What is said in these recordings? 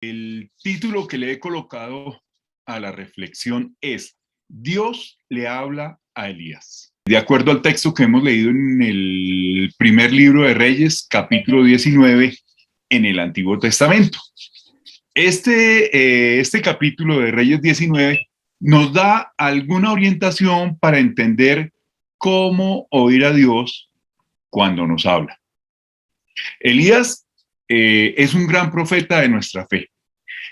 El título que le he colocado a la reflexión es Dios le habla a Elías. De acuerdo al texto que hemos leído en el primer libro de Reyes, capítulo 19, en el Antiguo Testamento. Este capítulo de Reyes 19 nos da alguna orientación para entender cómo oír a Dios cuando nos habla. Elías es un gran profeta de nuestra fe.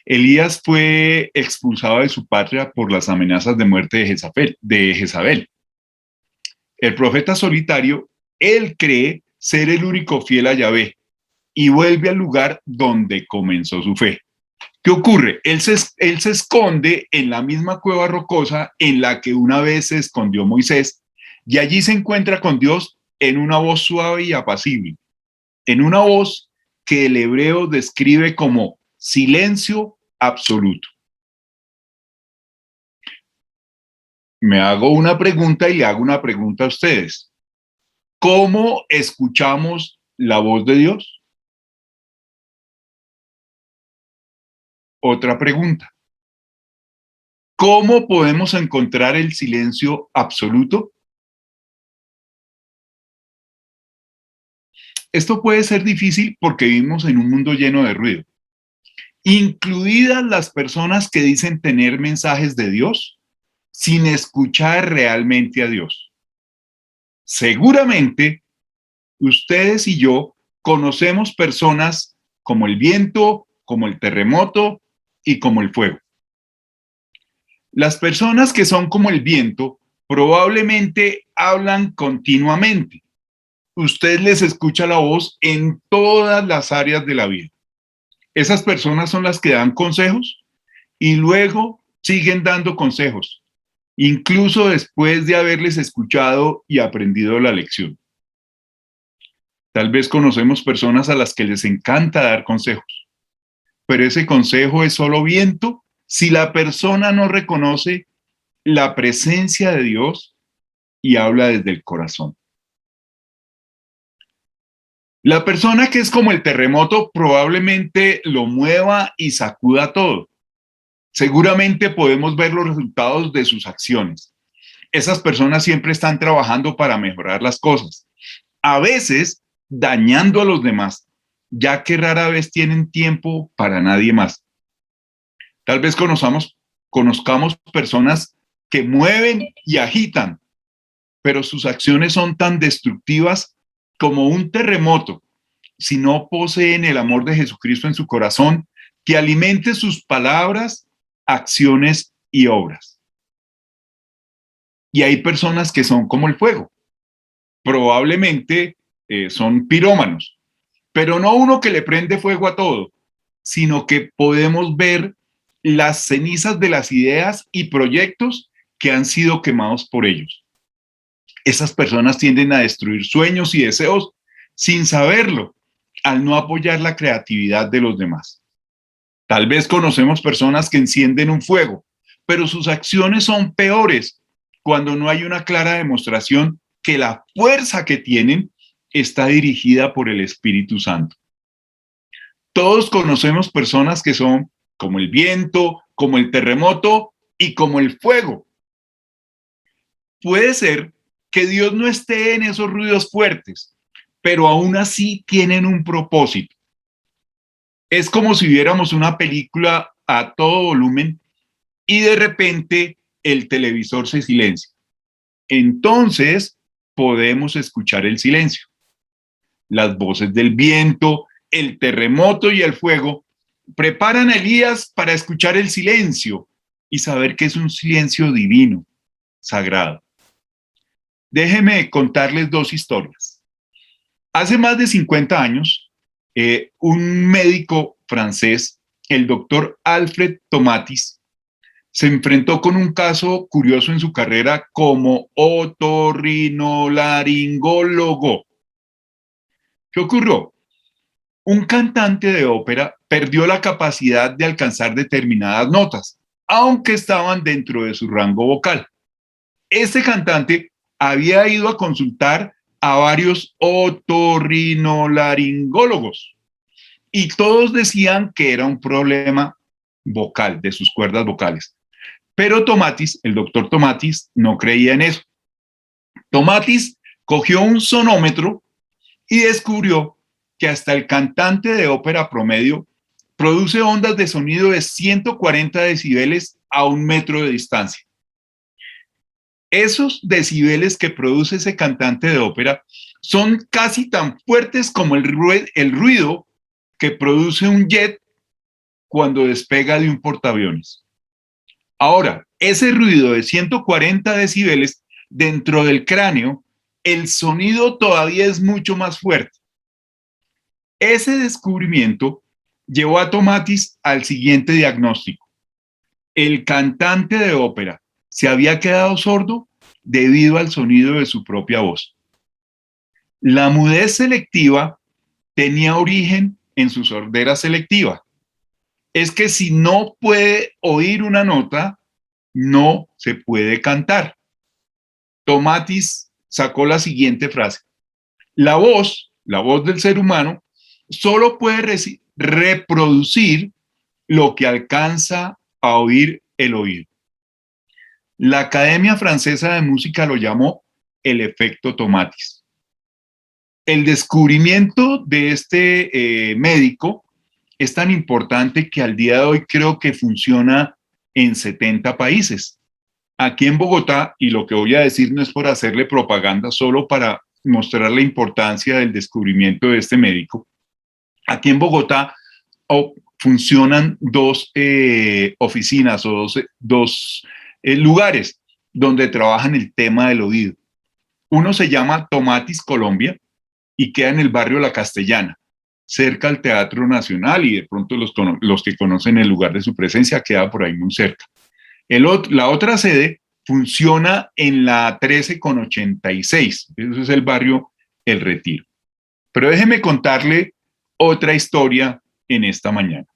Elías fue expulsado de su patria por las amenazas de muerte de Jezabel. El profeta solitario, él cree ser el único fiel a Yahvé y vuelve al lugar donde comenzó su fe. ¿Qué ocurre? Él se esconde en la misma cueva rocosa en la que una vez se escondió Moisés y allí se encuentra con Dios en una voz suave y apacible, en una voz que el hebreo describe como silencio absoluto. Me hago una pregunta y le hago una pregunta a ustedes. ¿Cómo escuchamos la voz de Dios? Otra pregunta. ¿Cómo podemos encontrar el silencio absoluto? Esto puede ser difícil porque vivimos en un mundo lleno de ruido, incluidas las personas que dicen tener mensajes de Dios sin escuchar realmente a Dios. Seguramente ustedes y yo conocemos personas como el viento, como el terremoto y como el fuego. Las personas que son como el viento probablemente hablan continuamente. Usted les escucha la voz en todas las áreas de la vida. Esas personas son las que dan consejos y luego siguen dando consejos, incluso después de haberles escuchado y aprendido la lección. Tal vez conocemos personas a las que les encanta dar consejos, pero ese consejo es solo viento si la persona no reconoce la presencia de Dios y habla desde el corazón. La persona que es como el terremoto probablemente lo mueva y sacuda todo. Seguramente podemos ver los resultados de sus acciones. Esas personas siempre están trabajando para mejorar las cosas, a veces dañando a los demás, ya que rara vez tienen tiempo para nadie más. Tal vez conozcamos personas que mueven y agitan, pero sus acciones son tan destructivas como un terremoto si no poseen el amor de Jesucristo en su corazón, que alimente sus palabras, acciones y obras. Y hay personas que son como el fuego. Probablemente son pirómanos, pero no uno que le prende fuego a todo, sino que podemos ver las cenizas de las ideas y proyectos que han sido quemados por ellos. Esas personas tienden a destruir sueños y deseos sin saberlo, al no apoyar la creatividad de los demás. Tal vez conocemos personas que encienden un fuego, pero sus acciones son peores cuando no hay una clara demostración que la fuerza que tienen está dirigida por el Espíritu Santo. Todos conocemos personas que son como el viento, como el terremoto y como el fuego. Puede ser que Dios no esté en esos ruidos fuertes, pero aún así tienen un propósito. Es como si viéramos una película a todo volumen y de repente el televisor se silencia. Entonces podemos escuchar el silencio. Las voces del viento, el terremoto y el fuego preparan a Elías para escuchar el silencio y saber que es un silencio divino, sagrado. Déjenme contarles dos historias. Hace más de 50 años, un médico francés, el doctor Alfred Tomatis, se enfrentó con un caso curioso en su carrera como otorrinolaringólogo. ¿Qué ocurrió? Un cantante de ópera perdió la capacidad de alcanzar determinadas notas, aunque estaban dentro de su rango vocal. Este cantante había ido a consultar a varios otorrinolaringólogos y todos decían que era un problema vocal, de sus cuerdas vocales. Pero Tomatis, el doctor Tomatis, no creía en eso. Tomatis cogió un sonómetro y descubrió que hasta el cantante de ópera promedio produce ondas de sonido de 140 decibeles a 1 metro de distancia. Esos decibeles que produce ese cantante de ópera son casi tan fuertes como el ruido que produce un jet cuando despega de un portaaviones. Ahora, ese ruido de 140 decibeles dentro del cráneo, el sonido todavía es mucho más fuerte. Ese descubrimiento llevó a Tomatis al siguiente diagnóstico. El cantante de ópera se había quedado sordo debido al sonido de su propia voz. La mudez selectiva tenía origen en su sordera selectiva. Es que si no puede oír una nota, no se puede cantar. Tomatis sacó la siguiente frase. La voz del ser humano, solo puede reproducir lo que alcanza a oír el oído. La Academia Francesa de Música lo llamó el efecto Tomatis. El descubrimiento de este médico es tan importante que al día de hoy creo que funciona en 70 países. Aquí en Bogotá, y lo que voy a decir no es por hacerle propaganda, solo para mostrar la importancia del descubrimiento de este médico. Aquí en Bogotá funcionan dos oficinas o dos lugares donde trabajan el tema del oído. Uno se llama Tomatis Colombia y queda en el barrio La Castellana, cerca al Teatro Nacional, y de pronto los que conocen el lugar de su presencia queda por ahí muy cerca. La otra sede funciona en la 13 con 86, eso es el barrio El Retiro. Pero déjeme contarle otra historia en esta mañana.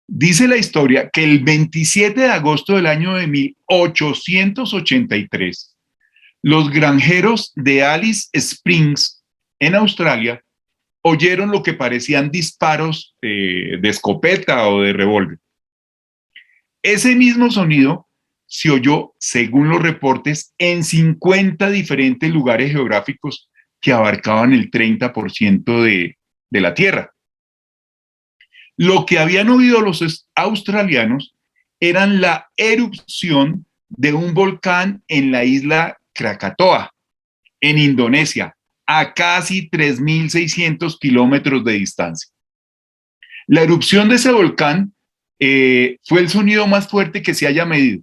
Dice la historia que el 27 de agosto del año de 1883, los granjeros de Alice Springs, en Australia, oyeron lo que parecían disparos de escopeta o de revólver. Ese mismo sonido se oyó, según los reportes, en 50 diferentes lugares geográficos que abarcaban el 30% de la Tierra. Lo que habían oído los australianos eran la erupción de un volcán en la isla Krakatoa, en Indonesia, a casi 3.600 kilómetros de distancia. La erupción de ese volcán fue el sonido más fuerte que se haya medido,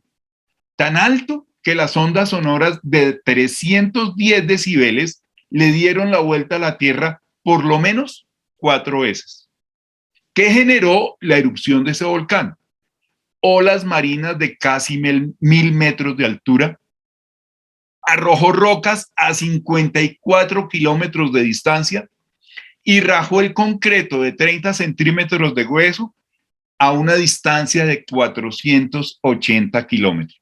tan alto que las ondas sonoras de 310 decibeles le dieron la vuelta a la Tierra por lo menos 4 veces. ¿Qué generó la erupción de ese volcán? Olas marinas de casi 1.000 metros de altura, arrojó rocas a 54 kilómetros de distancia y rajó el concreto de 30 centímetros de grueso a una distancia de 480 kilómetros.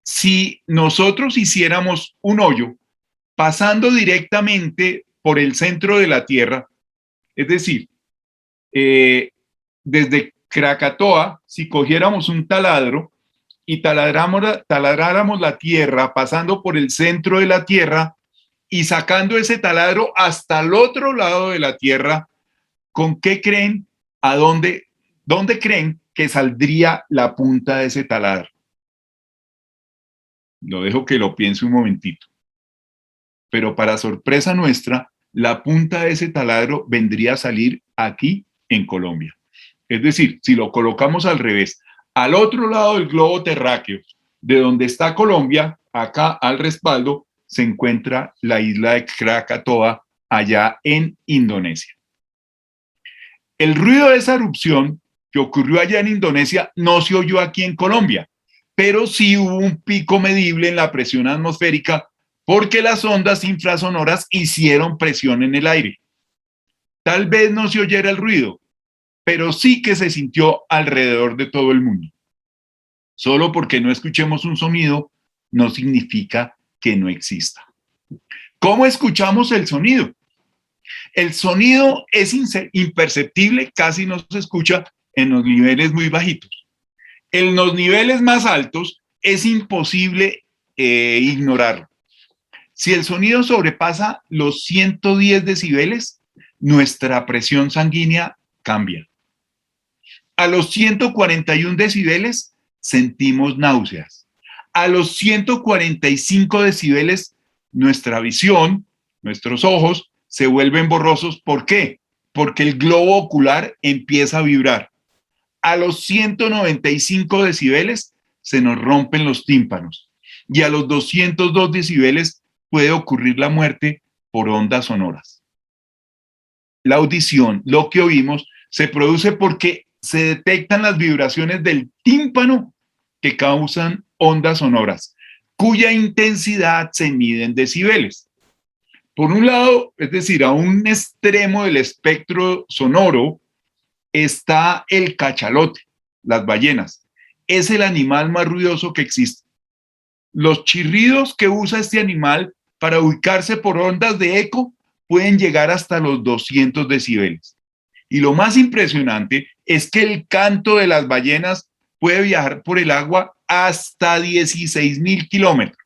Si nosotros hiciéramos un hoyo pasando directamente por el centro de la Tierra, es decir, desde Krakatoa, si cogiéramos un taladro y taladráramos la Tierra pasando por el centro de la Tierra y sacando ese taladro hasta el otro lado de la Tierra, ¿con qué creen? ¿Dónde creen que saldría la punta de ese taladro? Lo dejo que lo piense un momentito. Pero para sorpresa nuestra, la punta de ese taladro vendría a salir aquí en Colombia. Es decir, si lo colocamos al revés, al otro lado del globo terráqueo, de donde está Colombia, acá al respaldo, se encuentra la isla de Krakatoa, allá en Indonesia. El ruido de esa erupción que ocurrió allá en Indonesia no se oyó aquí en Colombia, pero sí hubo un pico medible en la presión atmosférica porque las ondas infrasonoras hicieron presión en el aire. Tal vez no se oyera el ruido, pero sí que se sintió alrededor de todo el mundo. Solo porque no escuchemos un sonido no significa que no exista. ¿Cómo escuchamos el sonido? El sonido es imperceptible, casi no se escucha en los niveles muy bajitos. En los niveles más altos es imposible ignorarlo. Si el sonido sobrepasa los 110 decibeles, nuestra presión sanguínea cambia. A los 141 decibeles sentimos náuseas. A los 145 decibeles nuestra visión, nuestros ojos, se vuelven borrosos. ¿Por qué? Porque el globo ocular empieza a vibrar. A los 195 decibeles se nos rompen los tímpanos. Y a los 202 decibeles puede ocurrir la muerte por ondas sonoras. La audición, lo que oímos, se produce porque se detectan las vibraciones del tímpano que causan ondas sonoras, cuya intensidad se mide en decibeles. Por un lado, es decir, a un extremo del espectro sonoro está el cachalote, las ballenas. Es el animal más ruidoso que existe. Los chirridos que usa este animal para ubicarse por ondas de eco pueden llegar hasta los 200 decibeles. Y lo más impresionante es que el canto de las ballenas puede viajar por el agua hasta 16.000 kilómetros.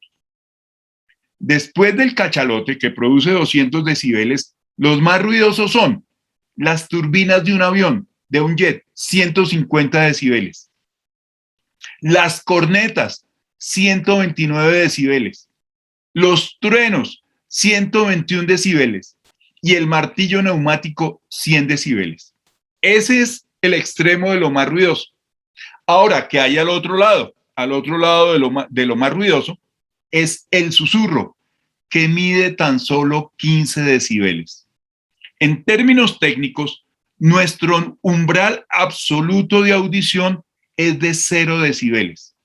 Después del cachalote, que produce 200 decibeles, los más ruidosos son las turbinas de un avión, de un jet, 150 decibeles. Las cornetas, 129 decibeles. Los truenos, 121 decibeles. Y el martillo neumático, 100 decibeles. Ese es el extremo de lo más ruidoso. Ahora, ¿qué hay al otro lado? Al otro lado de lo más ruidoso es el susurro, que mide tan solo 15 decibeles. En términos técnicos, nuestro umbral absoluto de audición es de 0 decibeles.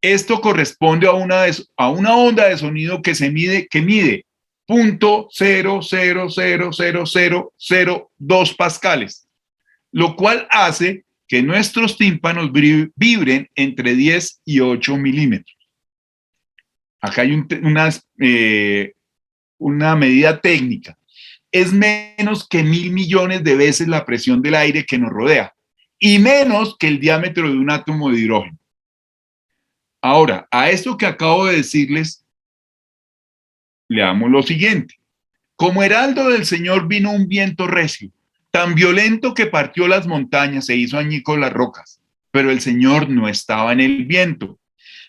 Esto corresponde a una onda de sonido que mide 0.00000002 pascales, lo cual hace que nuestros tímpanos vibren entre 10 y 8 milímetros. Acá hay una medida técnica. Es menos que 1.000 millones de veces la presión del aire que nos rodea y menos que el diámetro de un átomo de hidrógeno. Ahora, a esto que acabo de decirles, leamos lo siguiente. Como heraldo del Señor vino un viento recio, tan violento que partió las montañas e hizo añicos las rocas, pero el Señor no estaba en el viento.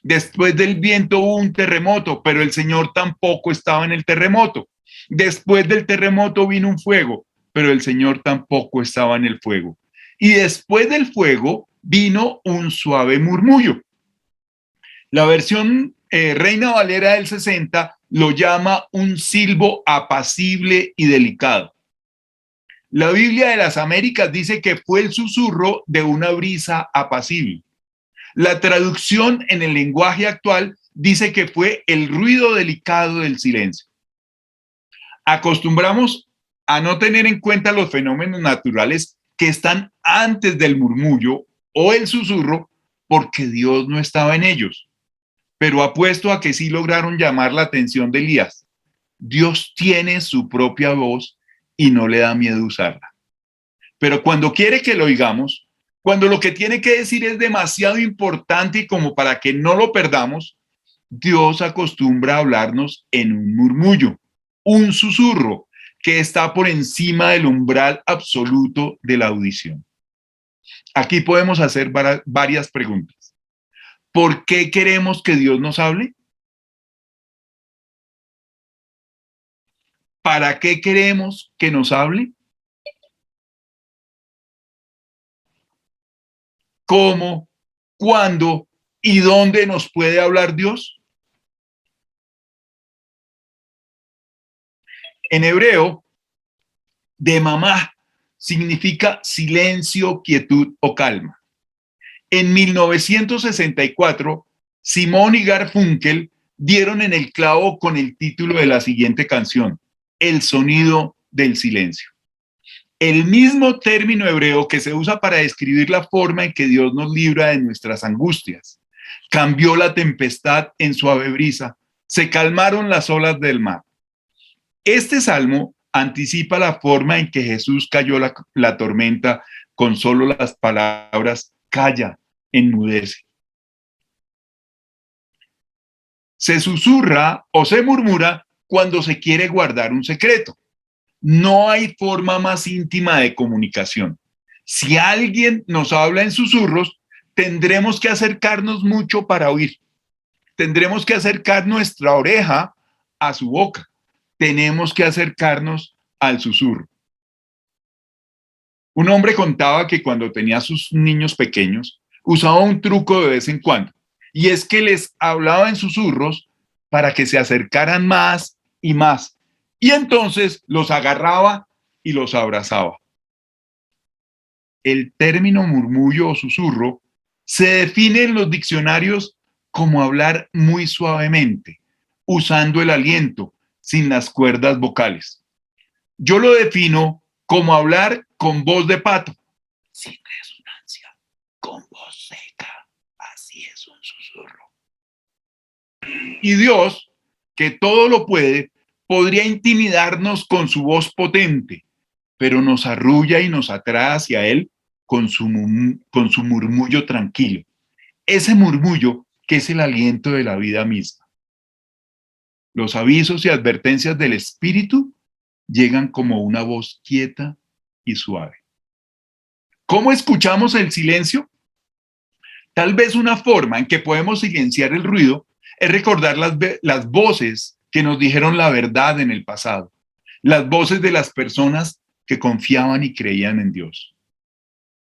Después del viento hubo un terremoto, pero el Señor tampoco estaba en el terremoto. Después del terremoto vino un fuego, pero el Señor tampoco estaba en el fuego. Y después del fuego vino un suave murmullo. La versión Reina Valera del 60 lo llama un silbo apacible y delicado. La Biblia de las Américas dice que fue el susurro de una brisa apacible. La traducción en el lenguaje actual dice que fue el ruido delicado del silencio. Acostumbramos a no tener en cuenta los fenómenos naturales que están antes del murmullo o el susurro porque Dios no estaba en ellos. Pero apuesto a que sí lograron llamar la atención de Elías. Dios tiene su propia voz y no le da miedo usarla. Pero cuando quiere que lo oigamos, cuando lo que tiene que decir es demasiado importante y como para que no lo perdamos, Dios acostumbra a hablarnos en un murmullo, un susurro que está por encima del umbral absoluto de la audición. Aquí podemos hacer varias preguntas. ¿Por qué queremos que Dios nos hable? ¿Para qué queremos que nos hable? ¿Cómo, cuándo y dónde nos puede hablar Dios? En hebreo, demamá significa silencio, quietud o calma. En 1964, Simón y Garfunkel dieron en el clavo con el título de la siguiente canción, El sonido del silencio. El mismo término hebreo que se usa para describir la forma en que Dios nos libra de nuestras angustias. Cambió la tempestad en suave brisa, se calmaron las olas del mar. Este salmo anticipa la forma en que Jesús cayó la tormenta con solo las palabras calla, enmudece. Se susurra o se murmura cuando se quiere guardar un secreto. No hay forma más íntima de comunicación. Si alguien nos habla en susurros, tendremos que acercarnos mucho para oír. Tendremos que acercar nuestra oreja a su boca. Tenemos que acercarnos al susurro. Un hombre contaba que cuando tenía a sus niños pequeños, usaba un truco de vez en cuando, y es que les hablaba en susurros para que se acercaran más y más, y entonces los agarraba y los abrazaba. El término murmullo o susurro se define en los diccionarios como hablar muy suavemente, usando el aliento, sin las cuerdas vocales. Yo lo defino como hablar con voz de pato, sin resonancia, con voz seca. Así es un susurro. Y Dios, que todo lo puede, podría intimidarnos con su voz potente, pero nos arrulla y nos atrae hacia Él con su murmullo tranquilo. Ese murmullo que es el aliento de la vida misma. Los avisos y advertencias del Espíritu llegan como una voz quieta y suave. ¿Cómo escuchamos el silencio? Tal vez una forma en que podemos silenciar el ruido es recordar las voces que nos dijeron la verdad en el pasado, las voces de las personas que confiaban y creían en Dios.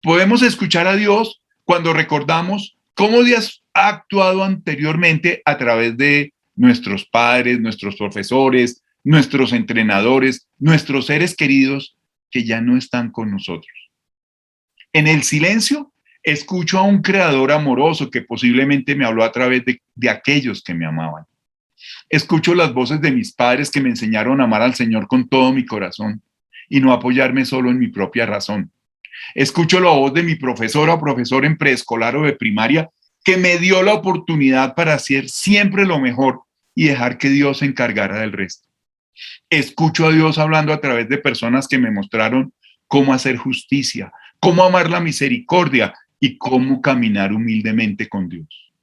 Podemos escuchar a Dios cuando recordamos cómo Dios ha actuado anteriormente a través de nuestros padres, nuestros profesores, nuestros entrenadores, nuestros seres queridos que ya no están con nosotros. En el silencio, escucho a un creador amoroso que posiblemente me habló a través de aquellos que me amaban. Escucho las voces de mis padres que me enseñaron a amar al Señor con todo mi corazón y no apoyarme solo en mi propia razón. Escucho la voz de mi profesora o profesor en preescolar o de primaria que me dio la oportunidad para hacer siempre lo mejor y dejar que Dios se encargara del resto. Escucho a Dios hablando a través de personas que me mostraron cómo hacer justicia, cómo amar la misericordia y cómo caminar humildemente con Dios.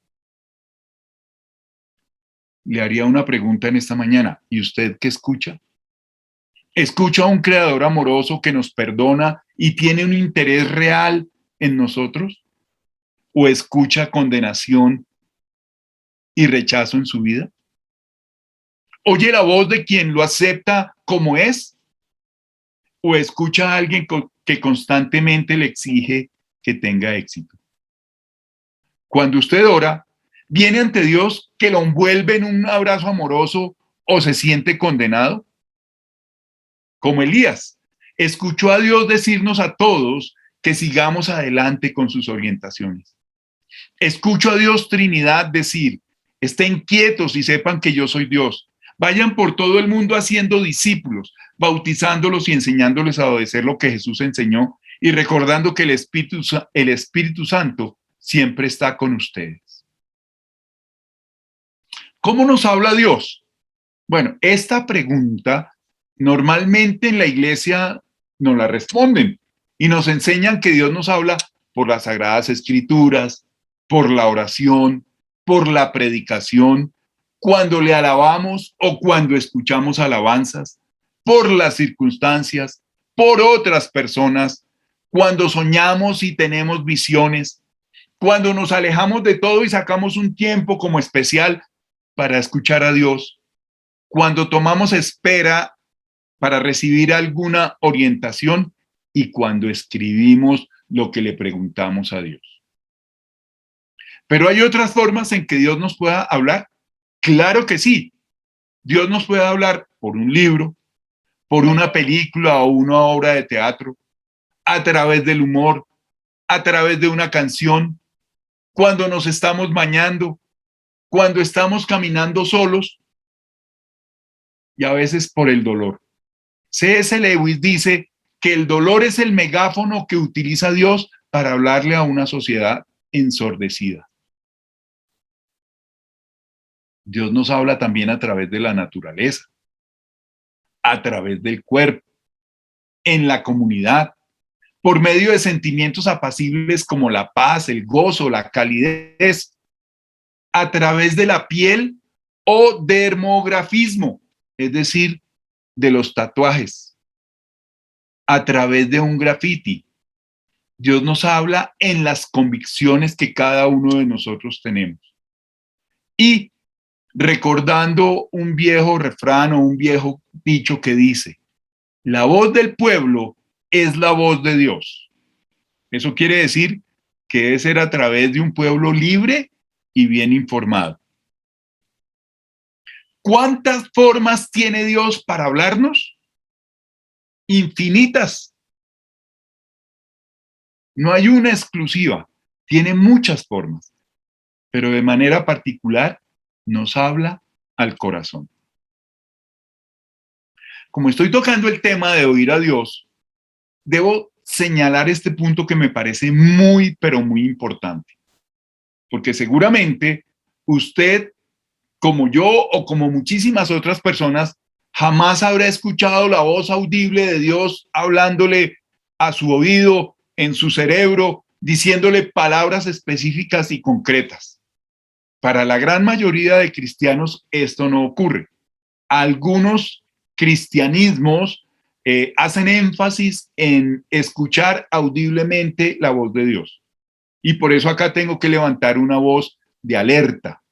Le haría una pregunta en esta mañana. ¿Y usted qué escucha? ¿Escucha a un creador amoroso que nos perdona y tiene un interés real en nosotros? ¿O escucha condenación y rechazo en su vida? ¿Oye la voz de quien lo acepta como es? ¿O escucha a alguien que constantemente le exige que tenga éxito? Cuando usted ora, ¿viene ante Dios que lo envuelve en un abrazo amoroso o se siente condenado? Como Elías, escuchó a Dios decirnos a todos que sigamos adelante con sus orientaciones. Escucho a Dios Trinidad decir, estén quietos y sepan que yo soy Dios. Vayan por todo el mundo haciendo discípulos, bautizándolos y enseñándoles a obedecer lo que Jesús enseñó y recordando que el Espíritu Santo siempre está con ustedes. ¿Cómo nos habla Dios? Bueno, esta pregunta normalmente en la iglesia nos la responden y nos enseñan que Dios nos habla por las Sagradas Escrituras, por la oración, por la predicación, cuando le alabamos o cuando escuchamos alabanzas, por las circunstancias, por otras personas, cuando soñamos y tenemos visiones, cuando nos alejamos de todo y sacamos un tiempo como especial para escuchar a Dios, cuando tomamos espera para recibir alguna orientación y cuando escribimos lo que le preguntamos a Dios. Pero hay otras formas en que Dios nos pueda hablar. Claro que sí. Dios nos puede hablar por un libro, por una película o una obra de teatro, a través del humor, a través de una canción, cuando nos estamos bañando, cuando estamos caminando solos y a veces por el dolor. C.S. Lewis dice que el dolor es el megáfono que utiliza Dios para hablarle a una sociedad ensordecida. Dios nos habla también a través de la naturaleza. a través del cuerpo, en la comunidad, por medio de sentimientos apacibles como la paz, el gozo, la calidez, a través de la piel o dermografismo, es decir, de los tatuajes, a través de un graffiti. Dios nos habla en las convicciones que cada uno de nosotros tenemos. Y recordando un viejo refrán o un viejo dicho que dice, la voz del pueblo es la voz de Dios. Eso quiere decir que debe ser a través de un pueblo libre y bien informado. ¿Cuántas formas tiene Dios para hablarnos? Infinitas. No hay una exclusiva. Tiene muchas formas, pero de manera particular nos habla al corazón. Como estoy tocando el tema de oír a Dios, debo señalar este punto que me parece muy, pero muy importante. Porque seguramente usted, como yo o como muchísimas otras personas, jamás habrá escuchado la voz audible de Dios hablándole a su oído, en su cerebro, diciéndole palabras específicas y concretas. Para la gran mayoría de cristianos esto no ocurre. Algunos cristianismos hacen énfasis en escuchar audiblemente la voz de Dios. Y por eso acá tengo que levantar una voz de alerta.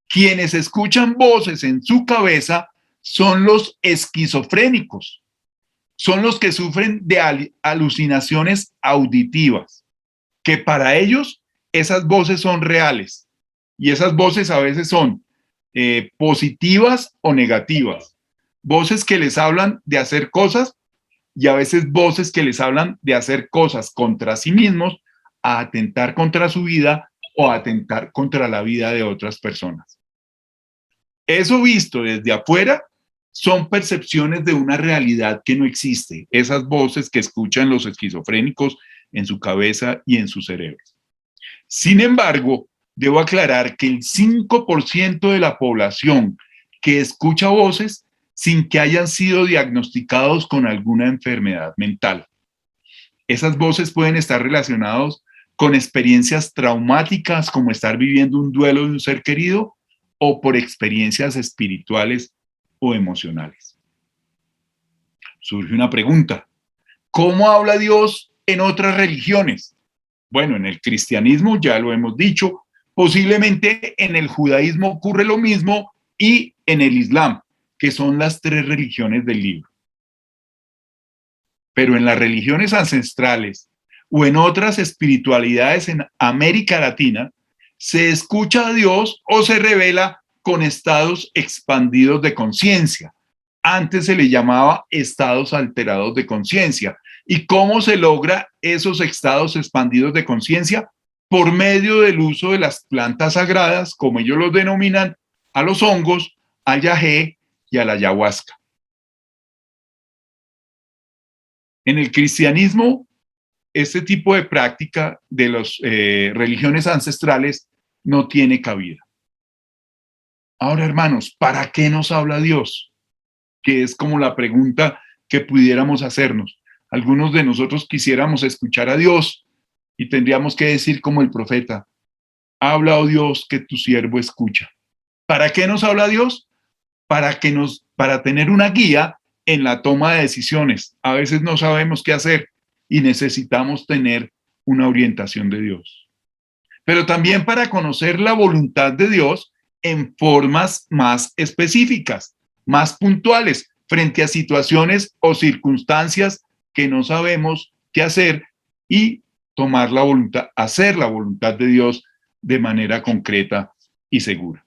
Quienes escuchan voces en su cabeza son los esquizofrénicos, son los que sufren de alucinaciones auditivas, que para ellos esas voces son reales y esas voces a veces son positivas o negativas, voces que les hablan de hacer cosas y a veces voces que les hablan de hacer cosas contra sí mismos, a atentar contra su vida o a atentar contra la vida de otras personas. Eso visto desde afuera son percepciones de una realidad que no existe, esas voces que escuchan los esquizofrénicos en su cabeza y en su cerebro. Sin embargo, debo aclarar que el 5% de la población que escucha voces sin que hayan sido diagnosticados con alguna enfermedad mental. Esas voces pueden estar relacionadas con experiencias traumáticas como estar viviendo un duelo de un ser querido o por experiencias espirituales o emocionales. Surge una pregunta: ¿cómo habla Dios en otras religiones? Bueno, en el cristianismo ya lo hemos dicho, posiblemente en el judaísmo ocurre lo mismo y en el islam, que son las 3 religiones del libro. Pero en las religiones ancestrales o en otras espiritualidades en América Latina, se escucha a Dios o se revela con estados expandidos de conciencia. Antes se le llamaba estados alterados de conciencia. ¿Y cómo se logra esos estados expandidos de conciencia? Por medio del uso de las plantas sagradas, como ellos los denominan, a los hongos, al yagé y a la ayahuasca. En el cristianismo, este tipo de práctica de las religiones ancestrales no tiene cabida. Ahora, hermanos, ¿para qué nos habla Dios? Que es como la pregunta que pudiéramos hacernos. Algunos de nosotros quisiéramos escuchar a Dios y tendríamos que decir como el profeta: habla, oh Dios, que tu siervo escucha. ¿Para qué nos habla Dios? Para tener una guía en la toma de decisiones. A veces no sabemos qué hacer y necesitamos tener una orientación de Dios. Pero también para conocer la voluntad de Dios en formas más específicas, más puntuales, frente a situaciones o circunstancias que no sabemos qué hacer y tomar la voluntad, hacer la voluntad de Dios de manera concreta y segura.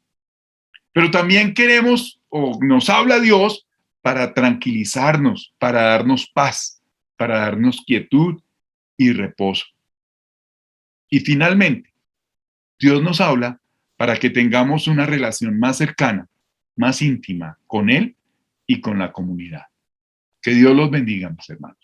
Pero también queremos, o nos habla Dios, para tranquilizarnos, para darnos paz, para darnos quietud y reposo. Y finalmente, Dios nos habla para que tengamos una relación más cercana, más íntima con Él y con la comunidad. Que Dios los bendiga, mis hermanos.